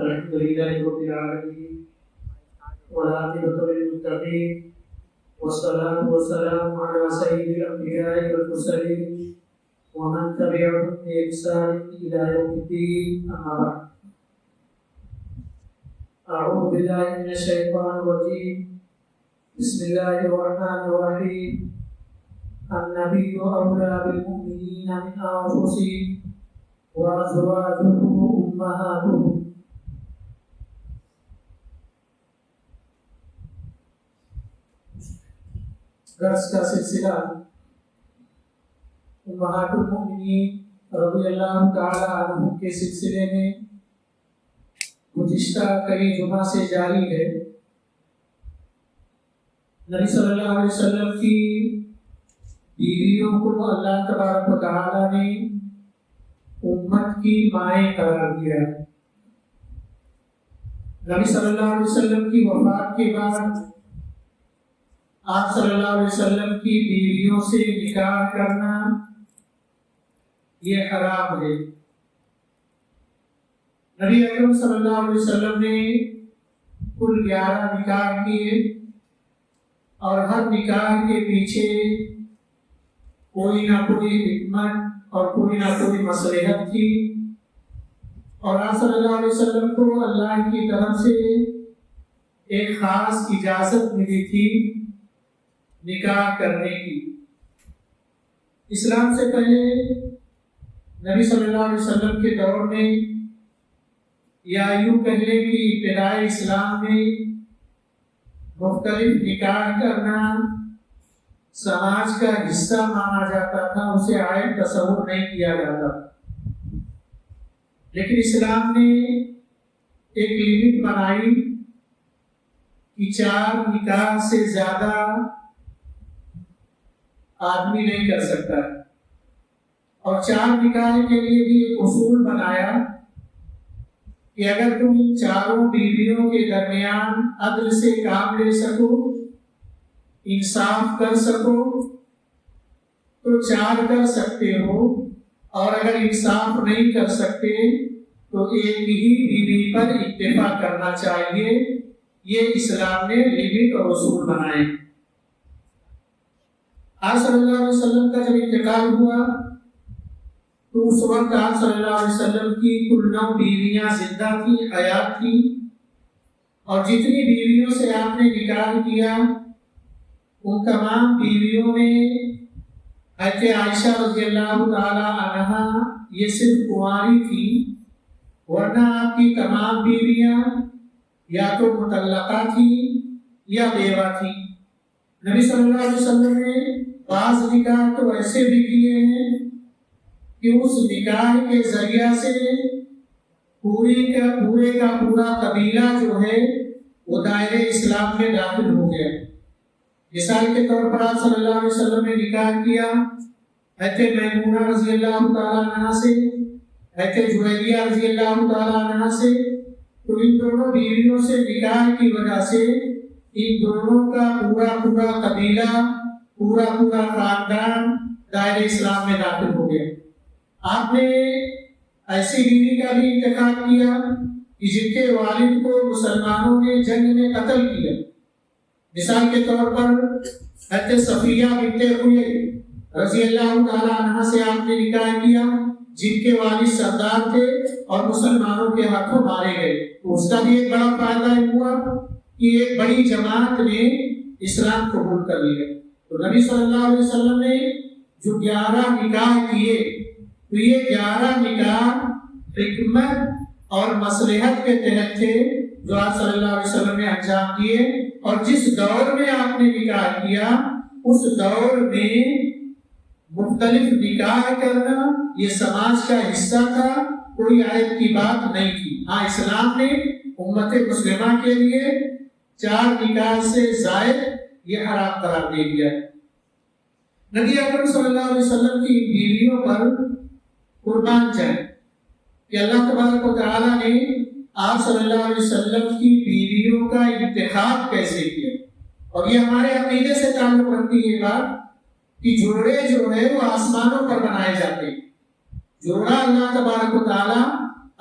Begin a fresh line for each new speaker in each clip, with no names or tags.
الحمد لله رب العالمين والعاقبة للمتقين والصلاة والسلام على سيد الأنبياء والمرسلين ومن تبعهم بإحسان إلى يوم الدين. أما بعد، أعوذ بالله من الشيطان الرجيم. بسم الله الرحمن الرحيم. النبي أولى بالمؤمنين من أنفسهم وأزواجه أمهاتهم. درس کا سلسلہ امہات المؤمنین رضی اللہ تعالی عنہ کے سلسلے میں گزشتہ کئی جمعہ سے جاری ہے. نبی صلی اللہ علیہ وسلم کی بیویوں کو اللہ تبارک و تعالی نے امت کی مائیں قرار دیا. نبی صلی اللہ علیہ وسلم کی وفات کے بعد آپ صلی اللہ علیہ وسلم کی بیویوں سے نکاح کرنا یہ حرام ہے. نبی اکرم صلی اللہ علیہ وسلم نے کل 11 نکاح کیے اور ہر نکاح کے پیچھے کوئی نہ کوئی حکمت اور کوئی نہ کوئی مصلحت تھی، اور آپ صلی اللہ علیہ وسلم کو اللہ کی طرف سے ایک خاص اجازت ملی تھی نکاح کرنے کی. اسلام سے پہلے نبی صلی اللہ علیہ وسلم کے دور میں یا یوں کہنے کی ابتدائی اسلام میں مختلف نکاح کرنا سماج کا حصہ مانا جاتا تھا، اسے عائد تصور نہیں کیا جاتا. لیکن اسلام نے ایک لمٹ بنائی کہ 4 نکاح سے زیادہ آدمی نہیں کر سکتا، اور 4 نکاح کے لیے بھی ایک اصول بنایا کہ اگر تم ان 4 بیویوں کے درمیان عدل سے کام لے سکو، انصاف کر سکو تو 4 کر سکتے ہو، اور اگر انصاف نہیں کر سکتے تو ایک ہی بیوی پر اکتفا کرنا چاہیے. یہ اسلام نے لمٹ اور اصول بنائے. آپ صلی اللہ علیہ وسلم کا جب انتقال ہوا تو اس وقت آپ صلی اللہ علیہ وسلم کی کل 9 بیویاں زندہ تھیں، حیات تھیں، اور جتنی بیویوں سے آپ نے نکاح کیا ان تمام بیویوں میں حضرت عائشہ رضی اللہ تعالی عنہا یہ صرف کنواری تھی، ورنہ آپ کی تمام بیویاں یا تو مطلقہ تھیں یا بیوہ تھیں. نبی صلی اللہ علیہ وسلم نے بعض نکاح تو ایسے بھی کیے ہیں کہ اس نکاح کے ذریعہ سے پورے کا پورا قبیلہ جو ہے وہ دائرے اسلام میں داخل ہو گیا. مثال کے طور پر آپ صلی اللہ علیہ وسلم نے نکاح کیا حضرت میمونہ رضی اللہ تعالیٰ عنہ سے، حضرت جویریہ رضی اللہ تعالیٰ عنہ سے. تو ان دونوں بیویوں سے نکاح کی وجہ سے ان دونوں کا پورا قبیلہ، پورا خاندان دائرے اسلام میں داخل ہو گیا. آپ نے ایسی بیوی کا بھی انتخاب کیا کہ جن کے والد کو مسلمانوں نے جنگ میں قتل کیا. مثال کے طور پر حضرت صفیہ بنت حیی رضی اللہ تعالیٰ عنہ سے آپ نے نکاح کیا، جن کے والد سردار تھے اور مسلمانوں کے ہاتھوں مارے گئے. تو اس کا بھی ایک بڑا فائدہ ہوا کہ ایک بڑی جماعت نے اسلام قبول کر لیا. تو نبی صلی اللہ علیہ وسلم نے جو 11 نکاح کیے تو یہ 11 نکاح حکمت اور مصلحت کے تحت تھے جو آپ صلی اللہ علیہ وسلم نے انجام دیے. اور جس دور میں آپ نے نکاح کیا اس دور میں مختلف نکاح کرنا یہ سماج کا حصہ تھا، کوئی عیب کی بات نہیں تھی. ہاں، اسلام نے امت مسلمہ کے لیے 4 نکاح سے زائد یہ حرام قرار دے دیا. نبی اکرم صلی اللہ علیہ وسلم کی بیویوں پر قربان جائیں کہ اللہ تبارک و تعالیٰ نے آپ صلی اللہ علیہ وسلم کی بیویوں کا انتخاب کیسے کیا. اور یہ ہمارے عقیدے سے تعلق رکھتی ہے بات کہ جوڑے جو ہے وہ آسمانوں پر بنائے جاتے ہیں. جوڑا اللہ تبارک و تعالیٰ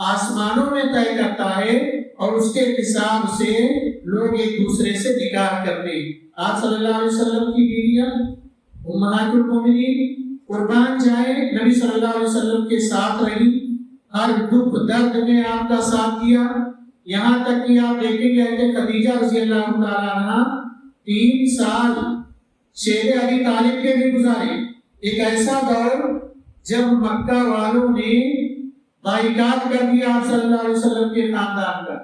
آسمانوں میں طے کرتا ہے اور اس کے حساب سے لوگ ایک دوسرے سے نکاح کرتے ہیں۔ آپ صلی اللہ علیہ وسلم کی بیویاں امہات المومنین قربان جائیں نبی صلی اللہ علیہ وسلم کے ساتھ رہی، ہر دکھ درد میں آپ کا ساتھ دیا، یہاں تک کہ آپ دیکھیں گے حضرت خدیجہ رضی اللہ تعالیٰ عنہ 3 سال شیر ابی طالب کے بھی گزارے۔ ایک ایسا دور جب مکہ والوں نے بائیکاٹ کر دیا آپ صلی اللہ علیہ وسلم کے خاندان کا،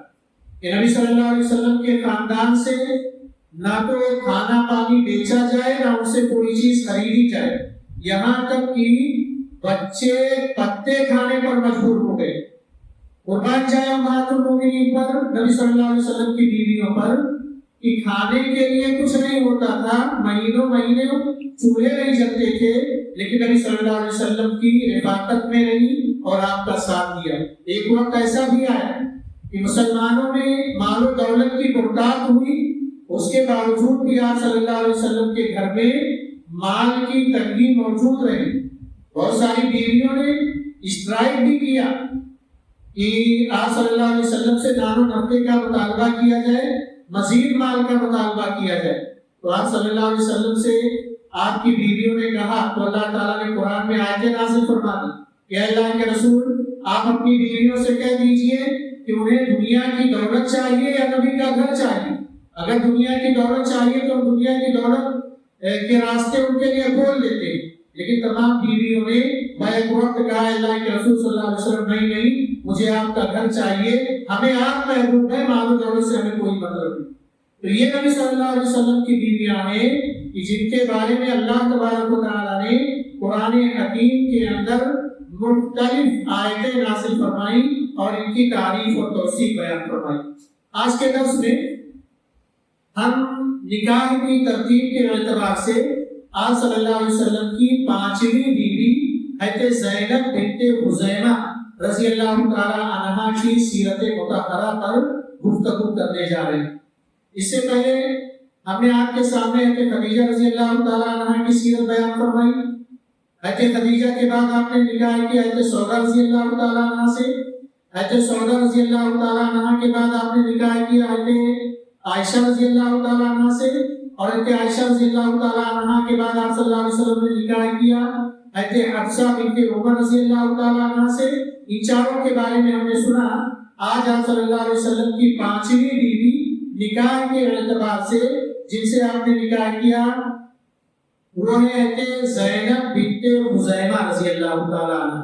کہ نبی صلی اللہ علیہ وسلم کے خاندان سے نہ تو کھانا پانی بیچا جائے نہ ان سے کوئی چیز خریدی جائے، یہاں تک کہ بچے پتے کھانے پر مجبور ہو گئے۔ قربان جائے امہات المومنین پر، نبی صلی اللہ علیہ وسلم کی بیویوں پر، کہ کھانے کے لیے کچھ نہیں ہوتا تھا، مہینوں مہینے چولہے نہیں جلتے تھے، لیکن نبی صلی اللہ علیہ وسلم کی رفاقت میں رہی اور آپ کا ساتھ دیا۔ ایک وقت ایسا بھی آیا کہ مسلمانوں میں مال و دولت کی بہتات ہوئی، اس کے باوجود بھی آپ صلی اللہ علیہ وسلم کے گھر میں مال کی تنگی موجود رہی۔ بہت ساری بیویوں نے اسٹرائک بھی کیا کہ آپ صلی اللہ علیہ وسلم سے دان و نفقے کا مطالبہ کیا جائے، مزید مال کا مطالبہ کیا جائے۔ تو آپ صلی اللہ علیہ وسلم سے آپ کی بیویوں نے کہا تو اللہ تعالیٰ نے قرآن میں آیتیں نازل فرما دی کہ اللہ کے رسول آپ اپنی بیویوں سے کہہ دیجئے کہ انہیں دنیا کی دولت چاہیے یا نبی کا گھر چاہیے۔ اگر دنیا کی دولت چاہیے تو دنیا کی دولت کے راستے ان کے لیے کھول دیتے ہیں، لیکن تمام بیویوں نے بیک وقت کہا اللہ کے رسول صلی اللہ علیہ وسلم نہیں، مجھے آپ کا گھر چاہیے، ہمیں آپ محبوب ہے، مال و دولت سے ہمیں کوئی مطلب نہیں۔ تو یہ نبی صلی اللہ علیہ وسلم کی بیویاں ہیں کہ جن کے بارے میں اللہ تبارک و تعالیٰ نے قرآن حکیم کے اندر مختلف آیتیں نازل فرمائی اور ان کی تعریف اور توصیف بیان فرمائی۔ آج کے درس میں ہم نکاح کی ترتیب کے اعتبار سے آپ صلی اللہ علیہ وسلم کی 5ویں بیوی حضرت زینب بنت خزیمہ رضی اللہ تعالی عنہا کی سیرت مطہرہ پر گفتگو کرنے جا رہے ہیں۔ اس سے پہلے ہم نے آپ کے سامنے حضرت خدیجہ رضی اللہ تعالی عنہا کی سیرت بیان فرمائی۔ حضرت خدیجہ کے بعد آپ نے نکاح کیا حضرت سودا رضی اللہ تعالی عنہا سے۔ حضرت سودا رضی اللہ تعالی عنہا کے بعد آپ نے نکاح کیا حضرت عائشہ رضی اللہ تعالی عنہا سے، اور حضرت عائشہ رضی اللہ تعالی عنہا کے بعد آپ صلی اللہ علیہ وسلم نے نکاح کیا حضرت حفصہ بنت عمر رضی اللہ تعالی عنہا سے۔ ان چاروں کے بارے میں ہم نے سنا۔ آج آپ صلی اللہ علیہ وسلم کی 5ویں بیوی نکاح کے اعتبار سے جن سے آپ نے نکاح کیا وہ ہے حضرت زینب بنت خزیمہ رضی اللہ تعالی عنہ۔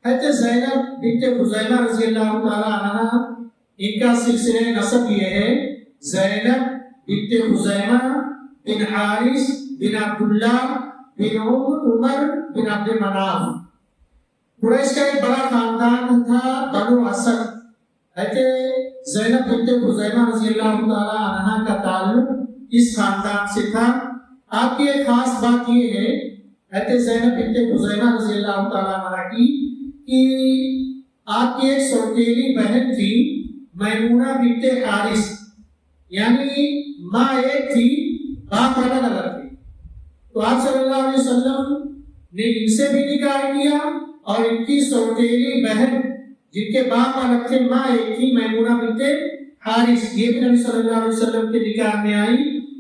حضرت زینب بنت خزیمہ رضی اللہ تعالی عنہ، ان کا سلسلہ نسب یہ ہے زینب بنت خزیمہ بن حارث بن عبداللہ بن عمر بن عبد مناف۔ قریش کا ایک بڑا خاندان تھا بنو اسد۔ حضرت زینب بنت خزیمہ رضی اللہ تعالی عنہ کا تعلق اس خاندان سے تھا۔ آپ کی ایک خاص بات یہ ہے حضرت زینب بنت خزیمہ رضی اللہ تعالی عنہ کی کہ آپ کی ایک سوتیلی بہن تھی میمونہ بنت حارث، یعنی ماں ایک تھی باپ الگ الگ تھے۔ تو آپ صلی اللہ علیہ وسلم نے ان سے بھی نکاح کیا اور ان کی سوتیلی بہن جن کے باپ الگ تھے ماں ایک تھی میمونہ بنت حارث، یہ بھی نبی صلی اللہ علیہ وسلم کے نکاح میں آئی۔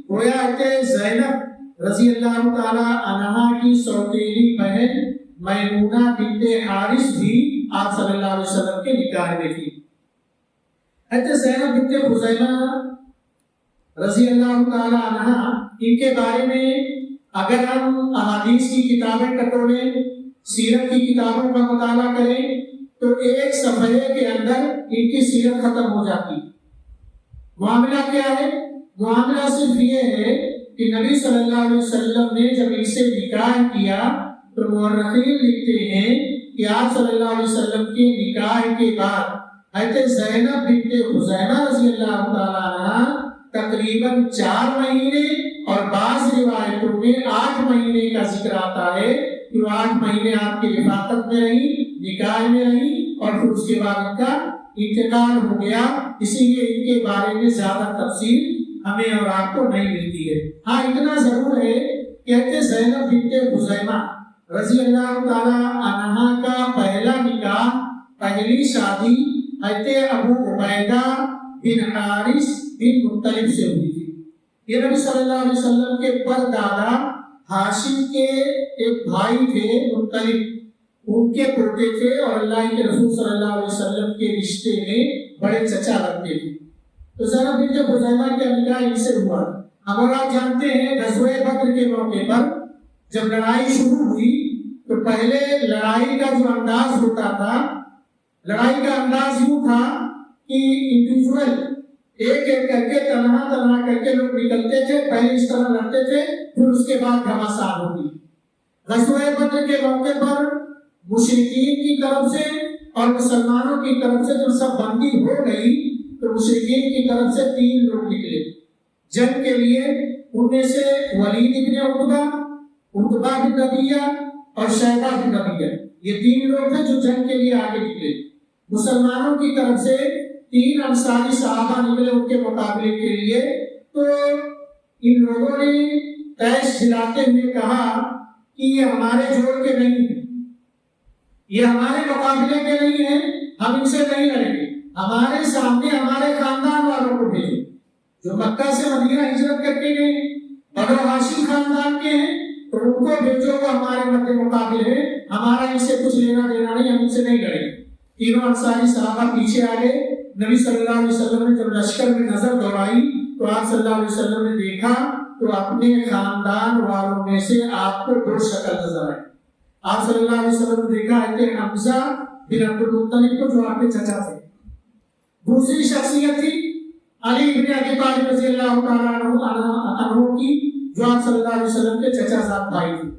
گویا حضرت زینب رضی اللہ تعالی عنہا کی سوتیلی بہن میمونہ بنت حارث بھی آپ صلی اللہ علیہ وسلم کے نکاح میں تھی۔ حضرت زینب بنت خزیمہ رضی اللہ تعالی عنہ، ان کے بارے میں اگر ہم احادیث کی کتابیں ٹٹولیں، سیرت کی کتابوں کا مطالعہ کریں تو ایک صفحے کے اندر ان کی سیرت ختم ہو جاتی۔ معاملہ کیا ہے؟ معاملہ صرف یہ ہے کہ نبی صلی اللہ علیہ وسلم نے جب ان سے نکاح کیا تو مورخین لکھتے ہیں کہ آپ صلی اللہ علیہ وسلم کے نکاح کے بعد حضرت زینب بنت خزیمہ رضی اللہ تعالی عنہ تقریباً 4 مہینے اور بعض روایتوں میں 8 مہینے کا ذکر آتا ہے کہ وہ 8 مہینے آپ کی رفاقت میں رہی، نکاح میں رہی، اور پھر اس کے بعد ان کا انتقال ہو گیا۔ اسی لیے ان کے بارے میں زیادہ تفصیل ہمیں اور آپ کو نہیں ملتی ہے۔ ہاں اتنا ضرور ہے کہ حضرت زینب بنت خزیمہ رضی اللہ تعالی عنہا کا پہلا نکاح پہلی شادی حضرت ابو عبیدہ بن حارث بن مطلب سے ہوئی تھی۔ یہ نبی صلی اللہ علیہ وسلم کے پردادا ہاشم کے ایک بھائی تھے مطلب، ان کے پوتے تھے اور اللہ کے رسول صلی اللہ علیہ وسلم کے رشتے میں بڑے چچا لگتے تھے۔ تو زینب بنت خزیمہ کا نکاح ان سے ہوا۔ ہم آپ جانتے ہیں غزوہ بدر کے موقع پر جب لڑائی شروع ہوئی تو پہلے لڑائی کا جو انداز ہوتا تھا، لڑائی کا انداز یوں تھا کہ انڈیویجول ایک ایک کر کے تنہا کر کے لوگ نکلتے تھے، پہلے اس طرح لڑتے تھے، پھر اس کے بعد گھمسان ہوگی۔ غزوہ بدر کے موقع پر مشرکین کی طرف سے اور مسلمانوں کی طرف سے جب سب بندی ہو گئی تو مشرکین کی طرف سے 3 لوگ نکلے جنگ کے لیے۔ ان میں سے ولید بن عتبہ بن ربیعہ اور شیبہ بن ربیعہ، یہ 3 لوگ تھے جو جنگ کے لیے آگے نکلے۔ مسلمانوں کی طرف سے 3 انصاری صحابہ نکلے ان کے مقابلے کے لیے۔ تو ان لوگوں نے تیش دلاتے ہوئے کہا کہ یہ ہمارے جوڑ کے نہیں ہیں، یہ ہمارے مقابلے کے نہیں ہیں، ہم ان سے نہیں لڑیں گے، ہمارے سامنے ہمارے خاندان والوں کو بھیجو جو مکہ سے مدینہ ہجرت کر کے گئے ہیں، بنو ہاشم خاندان کے ہیں، تو ان کو بھیجو، وہ ہمارے مد مقابل ہے، ہمارا ان سے کچھ لینا دینا نہیں، ہم ان سے نہیں لڑیں گے۔ تینوں انصاری صحابہ پیچھے آ گئے۔ نبی صلی اللہ علیہ وسلم نے جب لشکر میں نظر دوڑائی تو آپ صلی اللہ علیہ وسلم نے دیکھا تو اپنے خاندان والوں میں سے آپ کو 2 شکل نظر آئے۔ آپ صلی اللہ علیہ وسلم نے دیکھا حضرت حمزہ بن عبد المطلب کو جو آپ کے چچا تھے۔ دوسری شخصیت تھی علی بن ابی طالب رضی اللہ تعالیٰ عنہ کی، جو آپ صلی اللہ علیہ وسلم کے چچا زاد بھائی تھے۔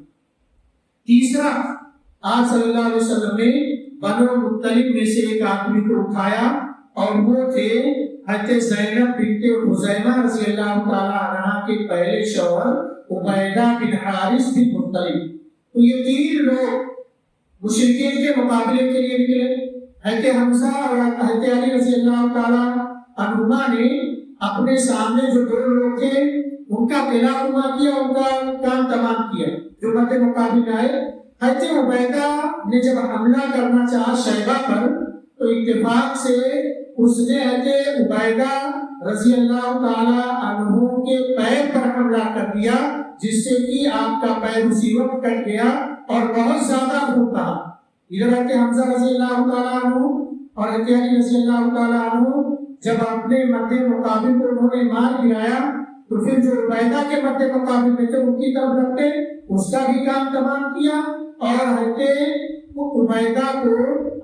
تیسرا، آپ صلی اللہ علیہ وسلم نے بنو مطلب میں سے ایک آدمی کو اٹھایا اور وہ تھے حضرت زینب بنت خزیمہ رضی اللہ تعالیٰ عنہ کے پہلے شوہر عبیدہ بن حارث بن مطلب۔ تو یہ 3 لوگ مشرکین کے مقابلے کے لیے نکلے۔ حضرت حمزہ اور حضرت علی رضی اللہ تعالیٰ عنہما نے اپنے سامنے جو 2 لوگ تھے ان کا پہلا عمرہ کیا، ان کا کام تمام کیا جو مد مقابل میں آئے۔ حضرت عبیدہ نے جب حملہ کرنا چاہا شیبہ پر تو اتفاق سے اس نے حضرت عبیدہ رضی اللہ تعالی عنہ کے پیر پر حملہ کر دیا، جس سے کہ آپ کا پیر اسی وقت کٹ گیا اور بہت زیادہ خون بہا۔ ادھر حضرت حمزہ رضی اللہ تعالی عنہ اور حضرت علی رضی اللہ تعالی عنہ جب اپنے مد مقابل کو انہوں نے مار گرایا تو پھر جو عبیدہ کے مد مقابل میں تھے ان کی طرف رکھتے، اس کا بھی کام تمام کیا اور حضرت عبیدہ کو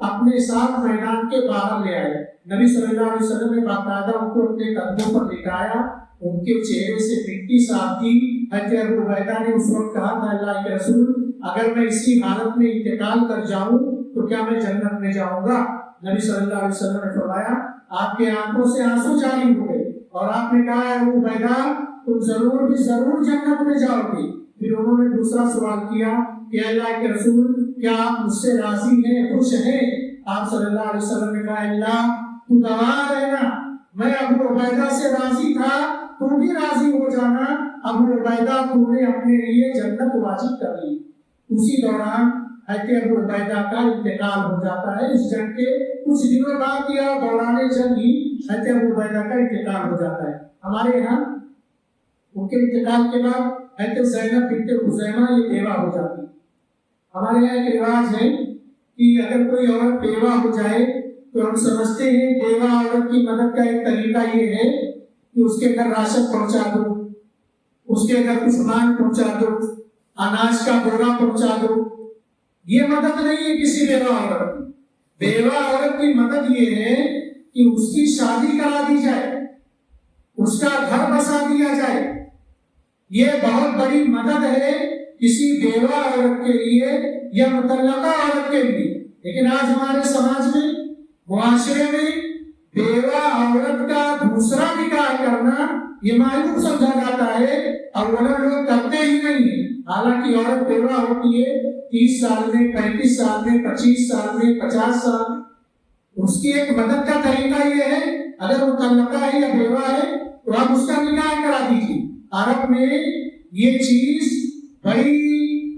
اپنے ساتھ میدان کے باہر لے آئے۔ نبی صلی اللہ علیہ وسلم نے باقاعدہ ان کو اپنے قدموں پر لٹایا، ان کے چہرے سے مٹی صاف کی۔ حضرت ابو عبیدہ نے اس وقت کہا تھا اللہ کے رسول اگر میں اسی حالت میں انتقال کر جاؤں تو کیا میں جنت میں جاؤں گا؟ نبی صلی اللہ علیہ وسلم نے فرمایا آپ کے آنکھوں سے آنسو جاری ہو گئے اور آپ نے کہا ابو عبیدہ تم ضرور بھی ضرور جنت میں جاؤ گے۔ پھر انہوں نے دوسرا سوال کیا کہ اللہ کے رسول کیا آپ مجھ سے راضی ہیں، خوش ہیں؟ آپ صلی اللہ علیہ وسلم نے کہا اللہ تو گواہ رہنا، میں ابو عبیدہ سے راضی تھا، تو بھی راضی ہو جانا، ابو عبیدہ تو نے اپنے لیے جنت واجب کر لی۔ اسی دوران حضرت ابو عبیدہ کا انتقال ہو جاتا ہے۔ اس جنگ کے کچھ دنوں بعد یا دوران جنگ ہی حضرت ابو عبیدہ کا انتقال ہو جاتا ہے۔ ہمارے یہاں ان کے انتقال کے بعد حضرت زینب بنت خزیمہ یہ بیوہ ہو جاتی ہے۔ ہمارے یہاں ایک رواج ہے کہ اگر کوئی عورت بیوہ ہو جائے تو ہم سمجھتے ہیں بیوہ عورت کی مدد کا ایک طریقہ یہ ہے کہ اس کے گھر راشن پہنچا دو، اس کے گھر کچھ سامان پہنچا دو، اناج کا بوڑا پہنچا دو۔ یہ مدد نہیں ہے کسی بیوہ عورت کی۔ بیوہ عورت کی مدد یہ ہے کہ اس کی شادی کرا دی جائے، اس کا گھر بسا دیا جائے۔ یہ بہت بڑی مدد ہے کسی بیوہ عورت کے لیے یا مطلقہ عورت کے لیے۔ لیکن آج ہمارے سماج میں، معاشرے میں بیوہ عورت کا دوسرا نکاح کرنا یہ معیوب سمجھا جاتا ہے، اولا لوگ کرتے ہی نہیں ہیں۔ حالانکہ عورت بیوہ ہوتی ہے 30 سال میں، 35 سال میں، 25 سال میں، 50 سال میں۔ اس کی ایک مدد کا طریقہ یہ ہے اگر مطلقہ ہے یا بیوہ ہے تو آپ اس کا نکاح کرا دیجیے۔ عرب میں یہ چیز بڑی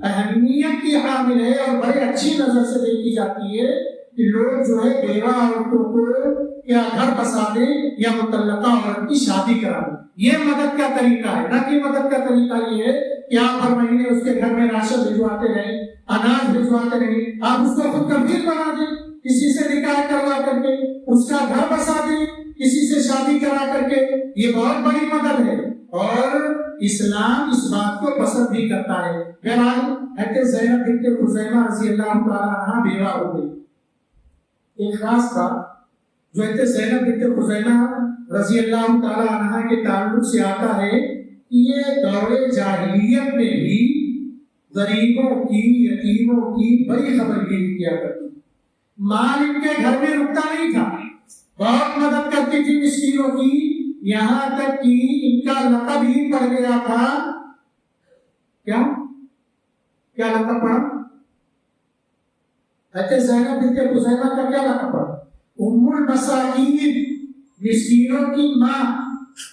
اہمیت کی حامل ہے اور بڑی اچھی نظر سے دیکھی جاتی ہے کہ لوگ جو ہے بیوہ عورتوں کو یا گھر بسا دیں یا مطلقہ عورت کی شادی کرا دیں. یہ مدد کا طریقہ ہے. نہ کہ مدد کا طریقہ یہ ہے کہ آپ ہر مہینے اس کے گھر میں راشن بھجواتے رہیں, اناج بھجواتے رہیں, آپ اس کو خود کفیل بنا دیں, کسی سے نکاح کروا کر کے اس کا گھر بسا دیں, کسی سے شادی کرا کر کے. یہ بہت بڑی مدد ہے اور اسلام اس بات کو پسند بھی کرتا ہے. بہرحال حضرت زینب بنت خزیمہ رضی اللہ تعالیٰ عنہا بیوہ ہو گئی. ایک خاص تھا جو حضرت زینب بنت خزیمہ رضی اللہ تعالیٰ عنہا کے تعلق سے آتا ہے کہ یہ دور جاہلیت میں بھی غریبوں کی, یتیموں کی بڑی خبرگیری کیا کرتی. مال ان کے گھر میں رکتا نہیں تھا, بہت مدد کرتی تھی مسکینوں کی, یہاں تک کہ ان کا لقب ہی پڑ گیا تھا. کیا لقب پڑا؟ حضرت زینب بنت خزیمہ کا کیا لقب پڑا؟ ام المساکین, مسکینوں کی ماں.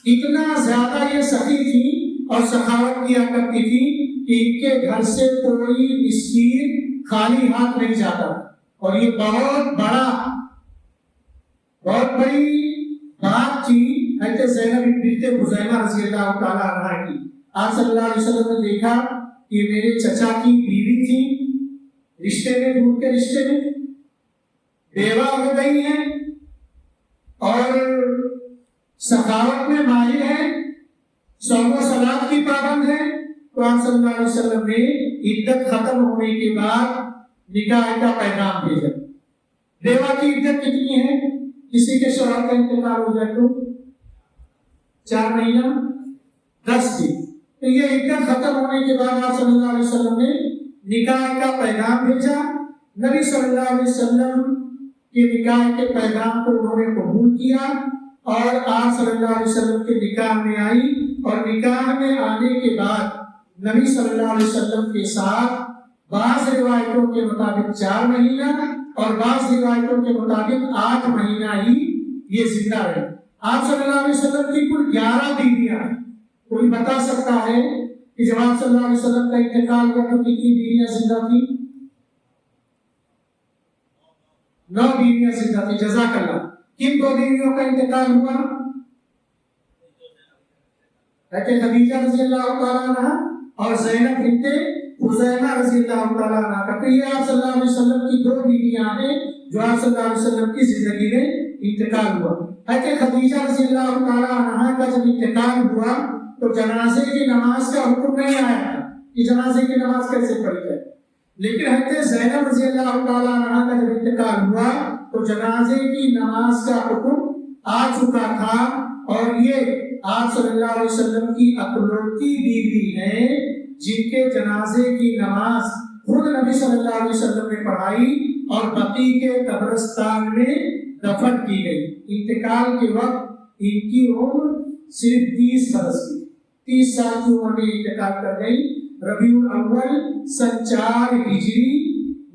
اتنا زیادہ یہ سخی تھی اور سخاوت کیا کرتی تھی کہ ان کے گھر سے کوئی مسکین خالی ہاتھ نہیں جاتا. اور یہ بہت بڑی بات تھی حضرت زینب بنت خزیمہ رضی اللہ تعالیٰ عنہا کی. آپ صلی اللہ علیہ وسلم نے دیکھا کہ میرے چچا کی بیوی تھی, رشتے میں, دور کے رشتے میں بیوہ ہو گئی ہیں اور سخاوت میں ماہر ہے, صوم و صلات کی پابند ہے. تو آپ صلی اللہ علیہ وسلم نے عدت ختم ہونے کے بعد نکاح کا پیغام بھیجا. بیوہ کی عدت کتنی ہے؟ کسی کے شوہر کا انتقال ہو جائے تو 4 مہینہ 10 دن. تو یہ عدت ختم ہونے کے بعد آپ صلی اللہ علیہ وسلم نے نکاح کا پیغام بھیجا. نبی صلی اللہ علیہ وسلم کے نکاح کے پیغام کو انہوں نے قبول کیا اور آپ صلی اللہ علیہ وسلم کے نکاح میں آئی. اور نکاح میں آنے کے بعد نبی صلی اللہ علیہ وسلم کے ساتھ بعض روایتوں کے مطابق 4 مہینہ اور بعض روایتوں کے مطابق 8 مہینہ ہی یہ زندہ رہے. آپ صلی اللہ علیہ وسلم کی کل 11 بیویاں ہیں. کوئی بتا سکتا ہے کہ جب آپ صلی اللہ علیہ وسلم کا انتقال ہوا تو کتنی بیویاں زندہ تھی؟ 9 بیویاں زندہ تھی. جزاک اللہ. کن 2 بیویوں کا انتقال ہوا؟ حضرت خدیجہ رضی اللہ تعالیٰ عنہ اور زینب بنت خزیمہ رضی اللہ تعالیٰ عنہ کا. تو یہ آپ صلی اللہ علیہ وسلم کی 2 بیویاں ہیں جو آپ صلی اللہ علیہ وسلم کی زندگی میں انتقال ہوا. حضرت خدیجہ رضی اللہ تعالیٰ عنہ کا جب انتقال ہوا تو جنازے کی نماز کا حکم نہیں آیا تھا کہ جنازے کی نماز کیسے پڑھی جائے. لیکن حضرت زینب رضی اللہ تعالیٰ عنہ کا جب انتقال ہوا تو جنازے کی نماز کا حکم آ چکا تھا. اور یہ آپ صلی اللہ علیہ وسلم کی اکلوتی بیوی ہیں جن کے جنازے کی نماز خود نبی صلی اللہ علیہ وسلم نے پڑھائی اور بقیع کے قبرستان میں دفن کی گئی. انتقال کے وقت ان کی عمر صرف 30 برس کی, 30 سال کی عمر میں انتقال کر گئی. ربیع الاول سن 4 ہجری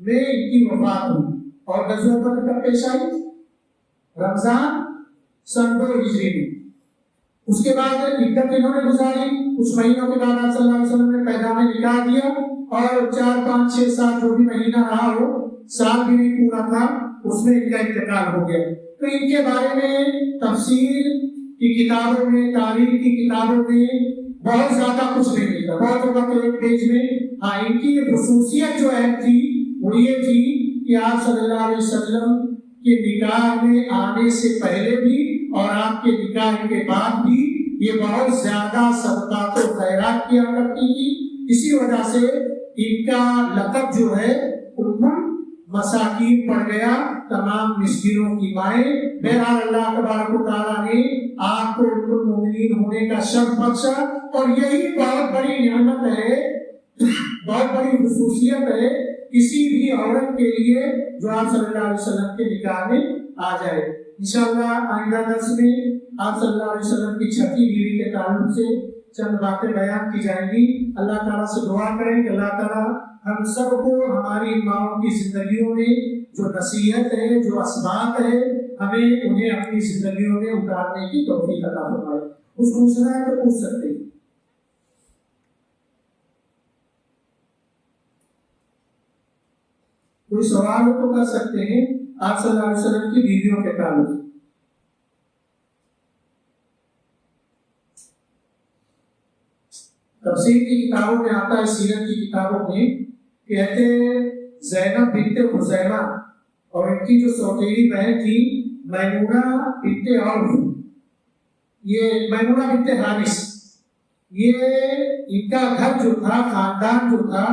میں ان کی وفات ہوئی. اور غزوہ بدر کب پیش آئی؟ رمضان سن 2 ہجری میں. اس کے بعد عدت انہوں نے گزاری. کچھ مہینوں کے بعد آپ صلی اللہ علیہ وسلم نے پیغام نکاح دیا اور 4 5 6 7 جو بھی مہینہ رہا ہو, سال بھی نہیں پورا تھا, اس میں ان کا انتقال ہو گیا. تو ان کے بارے میں تفسیر کی کتابوں میں, تاریخ کی کتابوں میں بہت زیادہ کچھ نہیں ملتا. بہت ہوگا تو ایک پیج میں. ہاں, ان کی خصوصیت جو ہے تھی وہ یہ تھی کہ آپ صلی اللہ علیہ وسلم کے نکاح میں آنے سے پہلے بھی اور آپ کے نکاح کے بعد بھی یہ بہت زیادہ صدقات و خیرات کیا کرتی تھی. اسی وجہ سے ان کا لقب جو ہے ام مساکین پڑ گیا, تمام مسکینوں کی مائیں. بہرحال اللہ تبارک و تعالیٰ نے آپ کو ام المؤمنین ہونے کا شرف بخشا اور یہی بہت بڑی نعمت ہے, بہت بڑی خصوصیت ہے کسی بھی عورت کے لیے جو آپ صلی اللہ علیہ وسلم کے نکاح میں آ جائے. انشاءاللہ آئندہ درس میں آپ صلی اللہ علیہ وسلم کی 6ٹھی بیوی کے تعلق سے چند باتیں بیان کی جائیں گی. اللہ تعالیٰ سے دعا کریں کہ اللہ تعالیٰ ہم سب کو ہماری ماؤں کی زندگیوں میں جو نصیحت ہے, جو اسباق ہے, ہمیں انہیں اپنی زندگیوں میں اتارنے کی توفیق عطا فرمائے. کچھ پوچھنا ہے تو پوچھ سکتے ہیں. کوئی کوئی سوال ہو تو کر سکتے ہیں آپ صلی اللہ علیہ وسلم کی بیویوں کے تعلق۔ تفسیر کی کتابوں میں آتا ہے، سیرت کی کتابوں میں کہتے زینب بنت خزیمہ اور ان کی جو سوتیلی بہن تھی میمونہ بنت عوف، یہ میمونہ بنت حارث، یہ ان کا گھر جو تھا، خاندان جو تھا،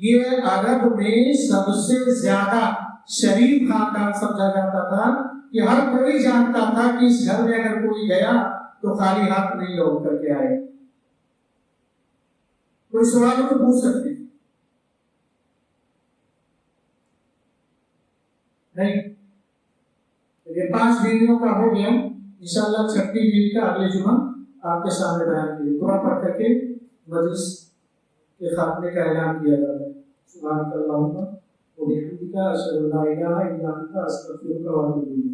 یہ عرب میں سب سے زیادہ شریف خاندان سمجھا جاتا تھا کہ ہر کوئی جانتا تھا کہ اس گھر میں اگر کوئی گیا تو خالی ہاتھ نہیں لوٹ کر کے آئے۔ کوئی سوال تو پوچھ سکتے ہیں؟ نہیں؟ یہ 5 بیویوں کا ہو گیا، انشاءاللہ 6 بیوی کا اگلے جمعہ آپ کے سامنے بیان کیے، دعا پڑھ کر کے مجلس کے خاتمے کا اعلان کیا جاتا ہے۔ سبحانک اللہم و بحمدک، اشہد ان لا الہ الا انت، استغفرک و اتوب الیک۔